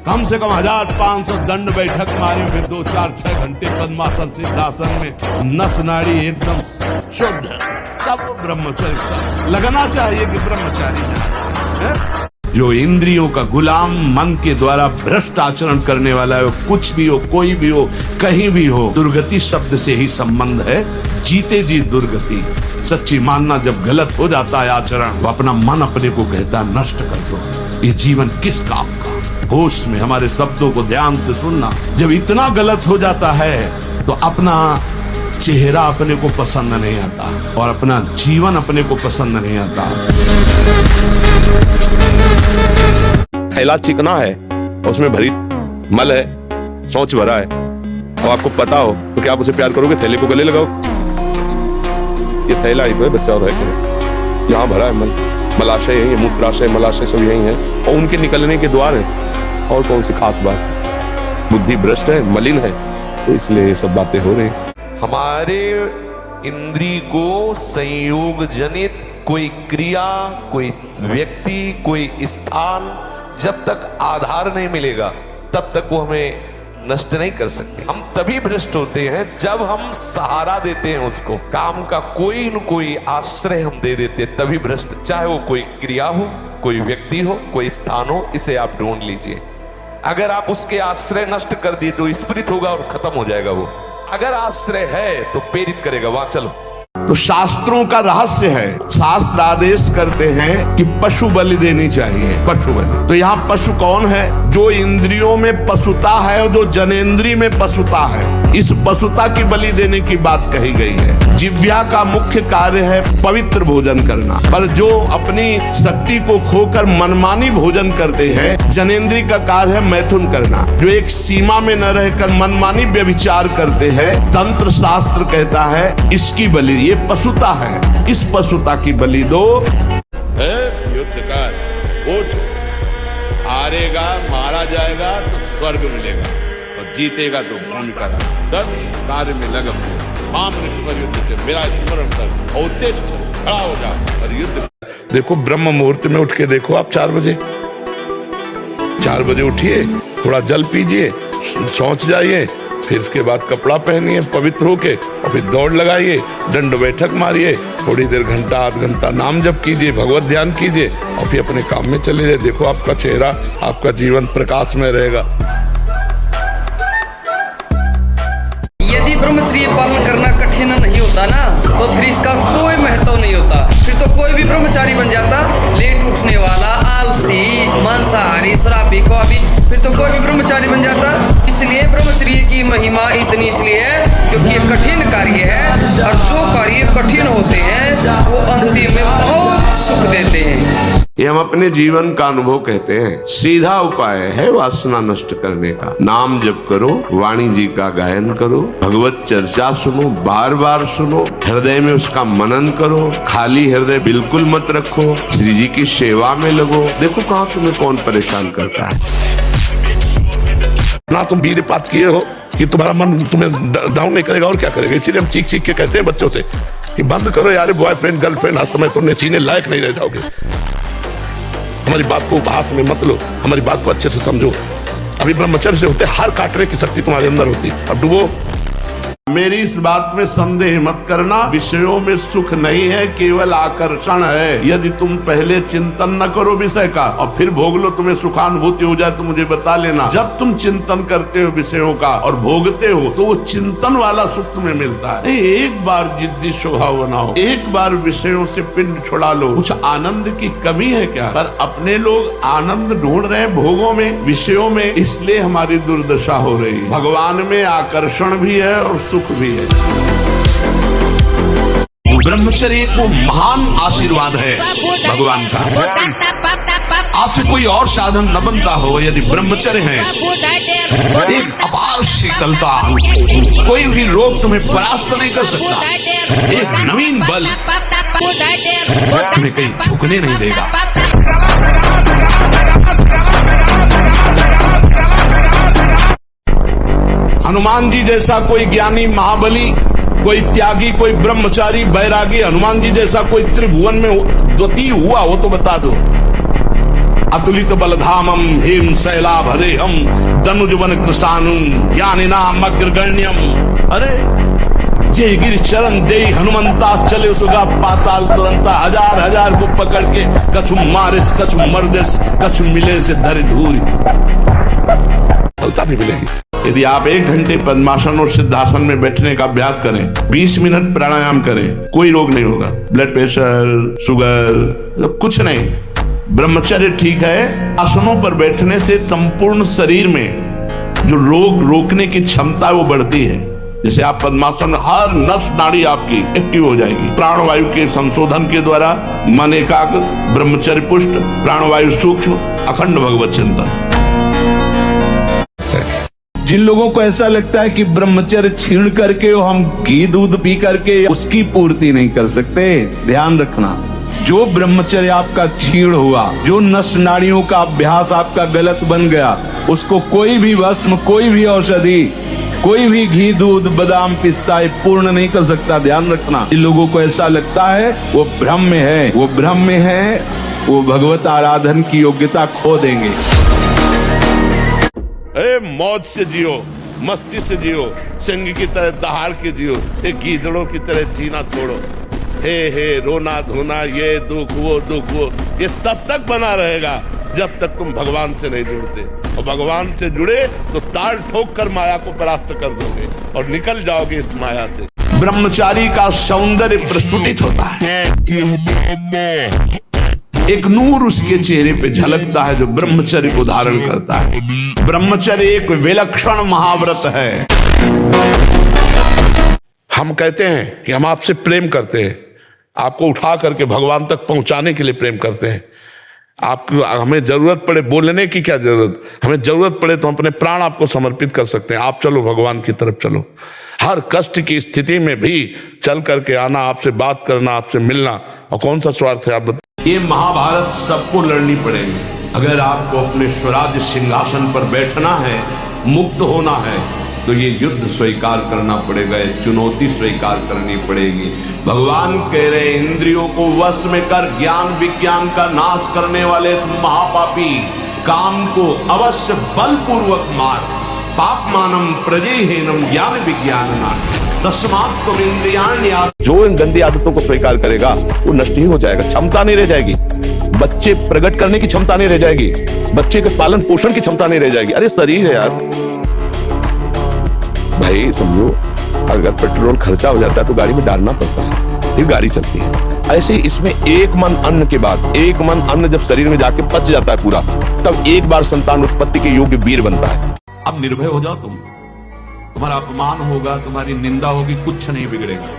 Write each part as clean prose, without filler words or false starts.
कम से कम 1500 दंड बैठक मारी, फिर 2, 4, 6 घंटे पद्मासन सिद्धासन में नस नाड़ी एकदम शुद्ध, तब वो ब्रह्मचर्य लगना चाहिए कि ब्रह्मचारी है। जो इंद्रियों का गुलाम, मन के द्वारा भ्रष्ट आचरण करने वाला है, कुछ भी हो, कोई भी हो, कहीं भी हो, दुर्गति शब्द से ही संबंध है। जीते जी दुर्गति। सच्ची मानना, जब गलत हो जाता है आचरण, वो अपना मन अपने को कहता है नष्ट कर दो, ये जीवन किस काम का। होश में हमारे शब्दों को ध्यान से सुनना। जब इतना गलत हो जाता है तो अपना चेहरा अपने को पसंद नहीं आता और अपना जीवन अपने को पसंद नहीं आता। थैला चिकना है, उसमें भरी मल है, सोच भरा है, और आपको पता हो तो क्या आप उसे प्यार करोगे? थैले को गले लगाओ। ये थैला ही है, बच्चा और है, यहाँ भरा है मल, मलाशय यही है, मूत्राशय मलाशय सब यही है, और उनके निकलने के द्वार है। और कौन सी खास बात? बुद्धि भ्रष्ट है, मलिन है, तो इसलिए ये सब बातें हो रही। हमारे इंद्री को संयोग जनित कोई क्रिया, कोई व्यक्ति, कोई स्थान जब तक आधार नहीं मिलेगा तब तक वो हमें नष्ट नहीं कर सकते। हम तभी भ्रष्ट होते हैं जब हम सहारा देते हैं उसको, काम का कोई न कोई आश्रय हम दे देते हैं, तभी भ्रष्ट। चाहे वो कोई क्रिया हो, कोई व्यक्ति हो, कोई स्थान हो, इसे आप ढूंढ लीजिए। अगर आप उसके आश्रय नष्ट कर दिए तो स्फुरित होगा और खत्म हो जाएगा वो। अगर आश्रय है तो प्रेरित करेगा, वहां चलो। तो शास्त्रों का रहस्य है, शास्त्र आदेश करते हैं कि पशु बलि देनी चाहिए, पशु बलि। तो यहाँ पशु कौन है? जो इंद्रियों में पशुता है और जो जनेंद्री में पशुता है, इस पशुता की बलि देने की बात कही गई है। जिह्वा का मुख्य कार्य है पवित्र भोजन करना, पर जो अपनी शक्ति को खोकर मनमानी भोजन करते हैं, जनेंद्री का कार्य है मैथुन करना। जो एक सीमा में न रहकर मनमानी व्यभिचार करते हैं, तंत्र शास्त्र कहता है इसकी बलि, ये पशुता है, इस पशुता की बलि दो। युद्ध कर, उठ, हारेगा, मारा जाएगा तो स्वर्ग मिलेगा, और जीतेगा तो भूमि का कार्य में लगम। युद्ध से मेरा स्मरण कर, उत्तिष्ठ, खड़ा हो जा और युद्ध। देखो ब्रह्म मुहूर्त में उठ के देखो आप 4 बजे, 4 बजे उठिए, थोड़ा जल पीजिए, सोच जाइए, फिर इसके बाद कपड़ा पहनिए पवित्र होके, और फिर दौड़ लगाइए, दंड बैठक मारिए, थोड़ी देर घंटा आध घंटा नाम जप कीजिए, भगवत ध्यान कीजिए, और फिर अपने काम में चले जाइए। देखो आपका चेहरा, आपका जीवन प्रकाश में रहेगा। यदि ब्रह्मचर्य पालन करना कठिन नहीं होता ना, तो फिर इसका कोई महत्व नहीं होता। फिर तो कोई भी ब्रह्मचारी बन जाता, लेट उठने वाला, आलसी, मांसाहारी, शराबी, कौवी, फिर तो कोई भी ब्रह्मचारी बन जाता। इसलिए ब्रह्मचर्य की महिमा इतनी इसलिए है क्योंकि ये कठिन कार्य है, और जो कार्य कठिन होते हैं वो अंतिम में बहुत सुख देते हैं। ये हम अपने जीवन का अनुभव कहते हैं। सीधा उपाय है वासना नष्ट करने का। नाम जप करो, वाणी जी का गायन करो, भगवत चर्चा सुनो, बार बार सुनो, हृदय में उसका मनन करो, खाली हृदय बिल्कुल मत रखो, श्री जी की सेवा में लगो। देखो कहाँ तुम्हें कौन परेशान करता है। ना तुम वीरपात किए हो कि तुम्हारा मन तुम्हें डाउन नहीं करेगा, और क्या करेगा। इसीलिए हम चीख चीख के कहते हैं बच्चों से कि बंद करो यार, बॉयफ्रेंड गर्लफ्रेंड, आज तुम्हें तुमने जीने लायक नहीं रह जाओगे। हमारी बात को उपहास में मत लो, हमारी बात को अच्छे से समझो। अभी ब्रह्मचर्य से होते हार काटने की शक्ति तुम्हारे अंदर होती। अब डूबो। मेरी इस बात में संदेह मत करना, विषयों में सुख नहीं है, केवल आकर्षण है। यदि तुम पहले चिंतन न करो विषय का और फिर भोग लो, तुम्हें सुखानुभूति हो जाए तो मुझे बता लेना। जब तुम चिंतन करते हो विषयों का और भोगते हो, तो वो चिंतन वाला सुख तुम्हें मिलता है। एक बार जिद्दी स्वभाव बनाओ, एक बार विषयों से पिंड छुड़ा लो, कुछ आनंद की कमी है क्या? पर अपने लोग आनंद ढूंढ रहे हैं भोगों में, विषयों में, इसलिए हमारी दुर्दशा हो रही है। भगवान में आकर्षण भी है और सुख भी है। ब्रह्मचर्य को महान आशीर्वाद है भगवान का। आपसे कोई और साधन न बनता हो, यदि ब्रह्मचर्य है, एक अपार शीतलता, कोई भी रोग तुम्हें परास्त नहीं कर सकता, एक नवीन बल तुम्हें कहीं झुकने नहीं देगा। हनुमान जी जैसा कोई ज्ञानी महाबली, कोई त्यागी, कोई ब्रह्मचारी बैरागी, हनुमान जी जैसा कोई त्रिभुवन में द्वितीय हुआ हो तो बता दो। अतुलित बलधामम हेम शैलाभदेहम दनुजवन कृशानुम ज्ञानिनाम अग्रगण्यम। अरे जे गिर चरण दे हनुमंता चले सुगा पाताल तुरंता। हजार हजार को पकड़ के कछु मारिस कछु मर्दिस कछु मिले से धरि धूरी। फलता भी मिलेगी। यदि आप 1 घंटे पद्मासन और सिद्धासन में बैठने का अभ्यास करें, 20 मिनट प्राणायाम करें, कोई रोग नहीं होगा। ब्लड प्रेशर, शुगर, कुछ नहीं। ब्रह्मचर्य ठीक है। आसनों पर बैठने से संपूर्ण शरीर में जो रोग रोकने की क्षमता है वो बढ़ती है। जैसे आप पद्मासन, हर नस नाड़ी आपकी एक्टिव हो जाएगी। प्राणवायु के संशोधन के द्वारा मन एकाग्र, ब्रह्मचर्य पुष्ट, प्राणवायु सूक्ष्म, अखंड भगवत चिंतन। जिन लोगों को ऐसा लगता है कि ब्रह्मचर्य छीण करके हम घी दूध पी करके उसकी पूर्ति नहीं कर सकते, ध्यान रखना। जो ब्रह्मचर्य आपका क्षीण हुआ, जो नस नाड़ियों का अभ्यास आपका गलत बन गया, उसको कोई भी भस्म, कोई भी औषधि, कोई भी घी दूध बादाम पिस्ता पूर्ण नहीं कर सकता। ध्यान रखना। जिन लोगों को ऐसा लगता है वो भ्रम में है, वो भ्रम में है, वो भगवत आराधन की योग्यता खो देंगे। मौज से जियो, मस्ती से जियो, सिंह की तरह दहाड़ के जियो, एक गीदड़ों की तरह जीना छोड़ो। हे रोना धोना, ये दुख वो, ये तब तक बना रहेगा जब तक तुम भगवान से नहीं जुड़ते। और भगवान से जुड़े तो ताल ठोक कर माया को परास्त कर दोगे और निकल जाओगे इस माया से। ब्रह्मचारी का सौंदर्य प्रस्फुटित होता है। एक नूर उसके चेहरे पे झलकता है जो ब्रह्मचर्य को धारण करता है। ब्रह्मचर्य एक विलक्षण महाव्रत है। हम कहते हैं कि हम आपसे प्रेम करते हैं, आपको उठा करके भगवान तक पहुंचाने के लिए प्रेम करते हैं। आपको हमें जरूरत पड़े, बोलने की क्या जरूरत, हमें जरूरत पड़े तो हम अपने प्राण आपको समर्पित कर सकते हैं। आप चलो भगवान की तरफ चलो। हर कष्ट की स्थिति में भी चल करके आना, आपसे बात करना, आपसे मिलना, और कौन सा स्वार्थ है आप बताइए। ये महाभारत सबको लड़नी पड़ेगी। अगर आपको अपने स्वराज्य सिंहासन पर बैठना है, मुक्त होना है, तो ये युद्ध स्वीकार करना पड़ेगा, चुनौती स्वीकार करनी पड़ेगी। भगवान कह रहे इंद्रियों को वश में कर ज्ञान विज्ञान का नाश करने वाले इस महापापी काम को अवश्य बलपूर्वक मार। पाप मानम प्रजेहीनम ज्ञान विज्ञान तस्मात् तुम इंद्रियाण्य। जो इन गंदी आदतों को स्वीकार करेगा वो नष्ट ही हो जाएगा, क्षमता नहीं रह जाएगी। बच्चे प्रकट करने की क्षमता नहीं रह जाएगी, बच्चे के पालन पोषण की क्षमता नहीं रह जाएगी। अरे शरीर है यार भाई, समझो अगर पेट्रोल खर्चा हो जाता है तो गाड़ी में डालना पड़ता है, फिर गाड़ी चलती है। ऐसे ही इसमें एक मन अन्न के बाद, एक मन अन्न जब शरीर में जाके पच जाता है पूरा, तब एक बार संतान उत्पत्ति के योग्य वीर बनता है। अब निर्भय हो जाओ तुम। तुम्हारा अपमान होगा, तुम्हारी निंदा होगी, कुछ नहीं बिगड़ेगा।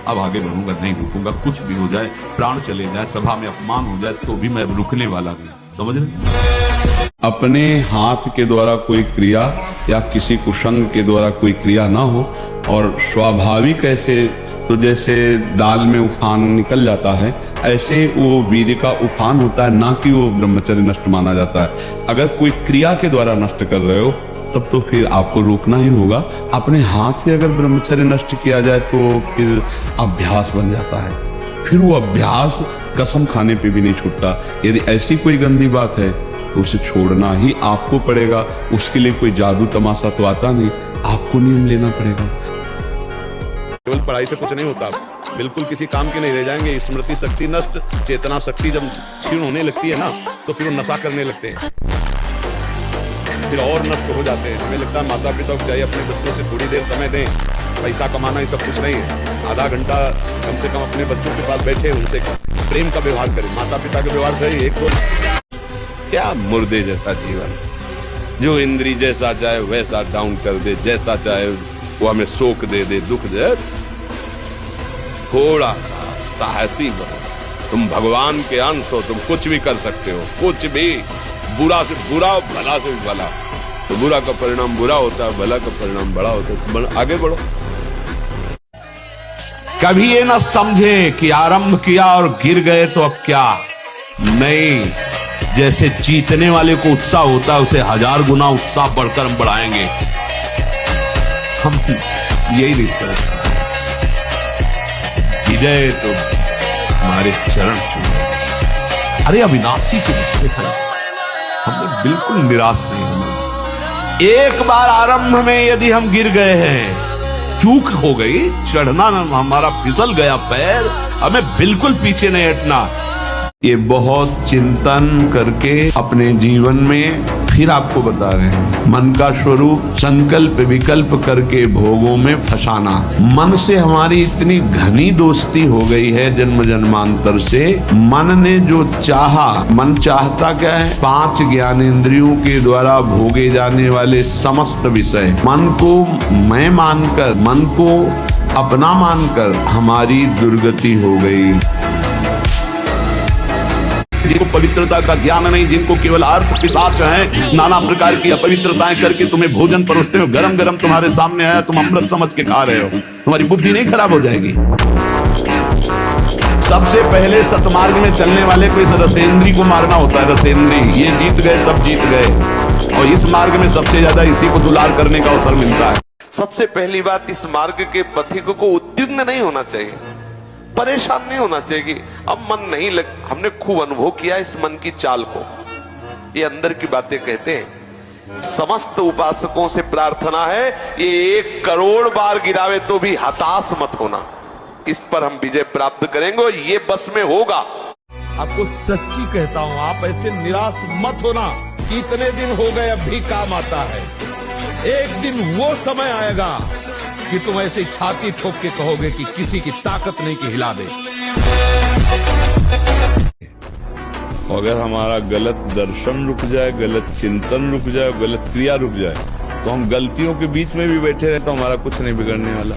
अब आगे बढ़ूंगा, नहीं रुकूंगा, कुछ भी हो जाए, प्राण चले जाए, सभा में अपमान हो जाए, इसको भी मैं रुकने वाला नहीं। समझ रहे? अपने हाथ के द्वारा कोई क्रिया या किसी कुसंग के द्वारा कोई क्रिया ना हो, और स्वाभाविक ऐसे तो जैसे दाल में उफान निकल जाता है, ऐसे वो वीर्य का उफान होता है, ना कि वो ब्रह्मचर्य नष्ट माना जाता है। अगर कोई क्रिया के द्वारा नष्ट कर रहे हो तब तो फिर आपको रोकना ही होगा। अपने हाथ से अगर ब्रह्मचर्य नष्ट किया जाए तो फिर अभ्यास बन जाता है, फिर वो अभ्यास कसम खाने पे भी नहीं छूटता। यदि ऐसी कोई गंदी बात है तो उसे छोड़ना ही आपको पड़ेगा। उसके लिए कोई जादू तमाशा तो आता नहीं, आपको नियम लेना पड़ेगा। केवल पढ़ाई से कुछ नहीं होता, बिल्कुल किसी काम के नहीं रह जाएंगे। स्मृति शक्ति नष्ट, चेतना शक्ति जब क्षीण होने लगती है ना, तो फिर वो नशा करने लगते हैं, फिर और नष्ट हो जाते हैं। हमें लगता है माता पिता को चाहिए अपने बच्चों से थोड़ी देर समय दें, पैसा कमाना ये सब कुछ नहीं है। आधा घंटा कम से कम अपने बच्चों के पास बैठे, उनसे प्रेम का व्यवहार करें, माता पिता का व्यवहार करें। एक तो क्या मुर्दे जैसा जीवन, जो इंद्री जैसा चाहे वैसा डाउन कर दे, जैसा चाहे वो हमें शोक दे दे, दुख दे। थोड़ा सा साहसी बनो, तुम भगवान के अंश हो, तुम कुछ भी कर सकते हो, कुछ भी। बुरा से बुरा, भला से भला, तो बुरा का परिणाम बुरा होता है, भला का परिणाम बड़ा होता है। आगे बढ़ो। कभी ये ना समझे कि आरंभ किया और गिर गए तो अब क्या नहीं। जैसे जीतने वाले को उत्साह होता है, उसे 1000 गुना उत्साह बढ़कर हम बढ़ाएंगे। हम यही नहीं समझते। विजय तो हमारे चरण छूए। अरे अविनाशी के मुझसे हमें बिल्कुल निराश नहीं होना। एक बार आरंभ में यदि हम गिर गए हैं, चूक हो गई, चढ़ना हमारा फिसल गया पैर, हमें बिल्कुल पीछे नहीं हटना। ये बहुत चिंतन करके अपने जीवन में फिर आपको बता रहे हैं, मन का स्वरूप संकल्प विकल्प करके भोगों में फंसाना। मन से हमारी इतनी घनी दोस्ती हो गई है जन्म जन्मांतर से। मन ने जो चाहा, मन चाहता क्या है? 5 ज्ञानेंद्रियों के द्वारा भोगे जाने वाले समस्त विषय, मन को मैं मानकर, मन को अपना मानकर हमारी दुर्गति हो गई। जिनको पवित्रता का ज्ञान नहीं, जिनको केवल अर्थ पिशाच है, नाना प्रकार की अपवित्रताएं करके तुम्हें भोजन परोसते हो, गरम गरम तुम्हारे सामने आया, तुम अमृत समझ के खा रहे हो, तुम्हारी बुद्धि नहीं खराब हो जाएगी? सबसे पहले सतमार्ग में चलने वाले को इस रसेंद्री को मारना होता है। रसेंद्री, ये जीत गए, सब जीत गए, और इस मार्ग में सबसे ज्यादा इसी को दुलार करने का अवसर मिलता है। सबसे पहली बात, इस मार्ग के पथिक को उद्विग्न नहीं होना चाहिए, परेशान नहीं होना चाहिए कि अब मन नहीं लग। हमने खूब अनुभव किया इस मन की चाल को। ये अंदर की बातें कहते हैं। समस्त उपासकों से प्रार्थना है, ये 1 करोड़ बार गिरावे तो भी हताश मत होना। इस पर हम विजय प्राप्त करेंगे, ये बस में होगा। आपको सच्ची कहता हूं, आप ऐसे निराश मत होना कि इतने दिन हो गए अब भी काम आता है। एक दिन वो समय आएगा कि तुम ऐसे छाती ठोक के कहोगे कि किसी की ताकत नहीं कि हिला दे। अगर हमारा गलत दर्शन रुक जाए, गलत चिंतन रुक जाए, गलत क्रिया रुक जाए, तो हम गलतियों के बीच में भी बैठे रहे तो हमारा कुछ नहीं बिगड़ने वाला।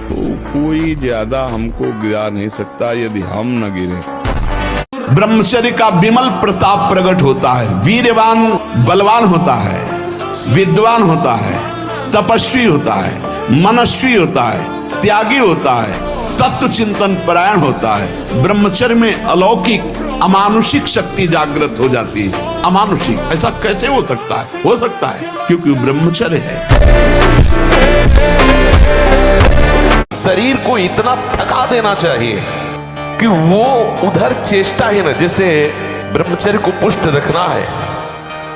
तो कोई ज्यादा हमको गिरा नहीं सकता यदि हम न गिरे। ब्रह्मचर्य का विमल प्रताप प्रकट होता है। वीरवान बलवान होता है, विद्वान होता है, तपस्वी होता है, मनस्वी होता है, त्यागी होता है, तत्व चिंतन परायण होता है। ब्रह्मचर्य में अलौकिक अमानुषिक शक्ति जागृत हो जाती है। अमानुषिक ऐसा कैसे हो सकता है? हो सकता है क्योंकि ब्रह्मचर्य है। शरीर को इतना थका देना चाहिए कि वो उधर चेष्टा ही ना, जैसे ब्रह्मचर्य को पुष्ट रखना है।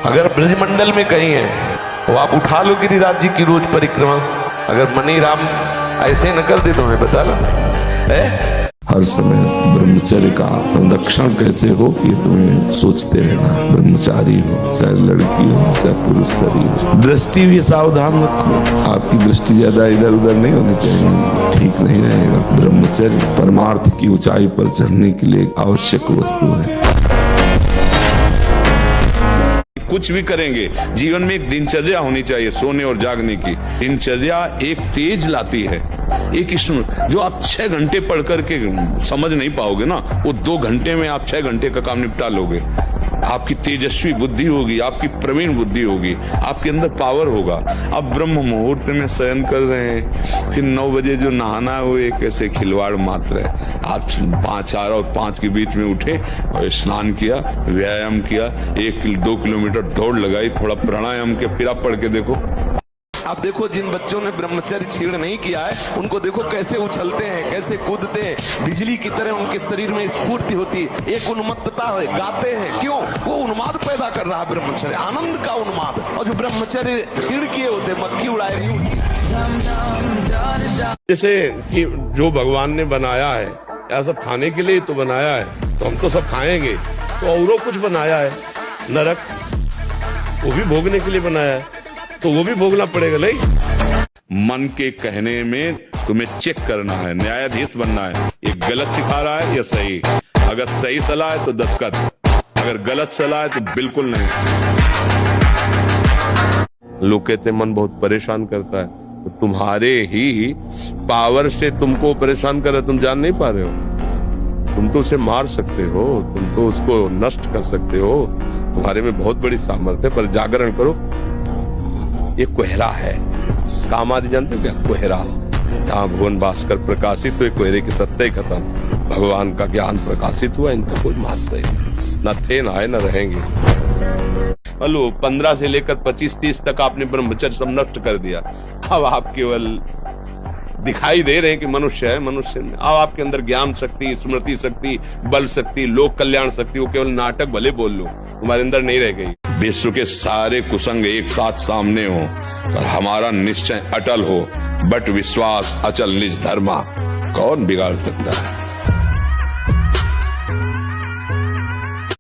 अगर ब्रजमंडल में कहीं है वो आप उठा लो गिरिराज जी की रोज परिक्रमा, अगर मनी राम ऐसे न कर दे तो मैं बता ला है। हर समय ब्रह्मचर्य का संरक्षण कैसे हो ये तुम्हें सोचते रहना। ब्रह्मचारी हो, चाहे लड़की हो, चाहे पुरुष शरीर हो, दृष्टि भी सावधान रखो। आपकी दृष्टि ज्यादा इधर उधर नहीं होनी चाहिए, ठीक नहीं रहेगा। ब्रह्मचर्य परमार्थ की ऊंचाई पर चढ़ने के लिए आवश्यक वस्तु है। कुछ भी करेंगे, जीवन में एक दिनचर्या होनी चाहिए सोने और जागने की। दिनचर्या एक तेज लाती है, एक इसमें जो आप 6 घंटे पढ़ करके समझ नहीं पाओगे ना, वो 2 घंटे में आप 6 घंटे का काम निपटा लोगे। आपकी तेजस्वी बुद्धि होगी, आपकी प्रवीण बुद्धि होगी, आपके अंदर पावर होगा। अब ब्रह्म मुहूर्त में शयन कर रहे हैं, फिर 9 बजे जो नहाना है वो एक ऐसे खिलवाड़ मात्र है। आप 4 और 5 के बीच में उठे और स्नान किया, व्यायाम किया, 1-2 किलोमीटर दौड़ लगाई, थोड़ा प्राणायाम किया, फिर आप पढ़ के देखो। आप देखो जिन बच्चों ने ब्रह्मचर्य छीण नहीं किया है, उनको देखो कैसे उछलते हैं, कैसे कूदते हैं, बिजली की तरह उनके शरीर में स्फूर्ति होती है, एक उन्मत्तता है, गाते हैं। क्यों? वो उन्माद पैदा कर रहा है ब्रह्मचर्य, आनंद का उन्माद। और जो ब्रह्मचर्य छीण किए होते मक्खी उड़ाए नहीं होती। जैसे कि जो भगवान ने बनाया है या सब खाने के लिए तो बनाया है, तो हम तो सब खाएंगे, तो औरों कुछ बनाया है नरक, वो भी भोगने के लिए बनाया है, तो वो भी भोगना पड़ेगा। नहीं, मन के कहने में तुम्हें चेक करना है, न्यायाधीश बनना है। ये गलत सिखा रहा है या सही? अगर सही सलाह है तो दस्तखत, अगर गलत सलाह है तो बिल्कुल नहीं। लोग कहते मन बहुत परेशान करता है, तो तुम्हारे ही पावर से तुमको परेशान कर रहा है, तुम जान नहीं पा रहे हो। तुम तो उसे मार सकते हो, तुम तो उसको नष्ट कर सकते हो, तुम्हारे में बहुत बड़ी सामर्थ्य है। पर जागरण करो। ये कोहरा है, काम आदि जानते क्या? कोहरा, जहाँ भुवन भास्कर प्रकाशित हुए, कोहरे की सत्ता ही खत्म। भगवान का ज्ञान प्रकाशित हुआ, इनका कोई महत्व नहीं, न थे, न आए, न रहेंगे। हेलो, 15 से लेकर 25-30 तक आपने ब्रह्मचर्य सब नष्ट कर दिया। अब आप केवल दिखाई दे रहे हैं कि मनुष्य है, मनुष्य में अब आपके अंदर ज्ञान शक्ति, स्मृति शक्ति, बल शक्ति, लोक कल्याण शक्ति, वो केवल नाटक भले बोल लो, तुम्हारे अंदर नहीं रह गई। विश्व के सारे कुसंग एक साथ सामने हो और हमारा निश्चय अटल हो, बट विश्वास अचल निज धर्मा, कौन बिगाड़ सकता है।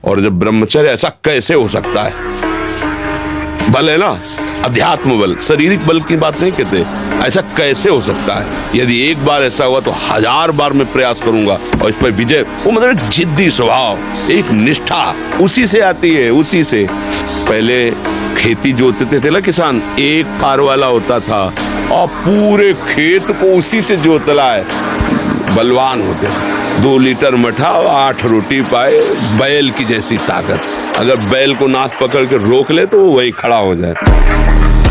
और जब ब्रह्मचर्य, ऐसा कैसे हो सकता है? बल है ना, अध्यात्म बल, शारीरिक बल की बात नहीं कहते, ऐसा कैसे हो सकता है? यदि एक बार ऐसा हुआ तो 1000 बार मैं प्रयास करूंगा और इस पर विजय। वो मतलब एक जिद्दी स्वभाव, एक निष्ठा उसी से आती है, उसी से। पहले खेती जोतते थे ना किसान, एक पार वाला होता था और पूरे खेत को उसी से जोतला है, बलवान होते। 2 लीटर मठा और 8 रोटी पाए, बैल की जैसी ताकत। अगर बैल को नाक पकड़ के रोक ले तो वो वही खड़ा हो जाए।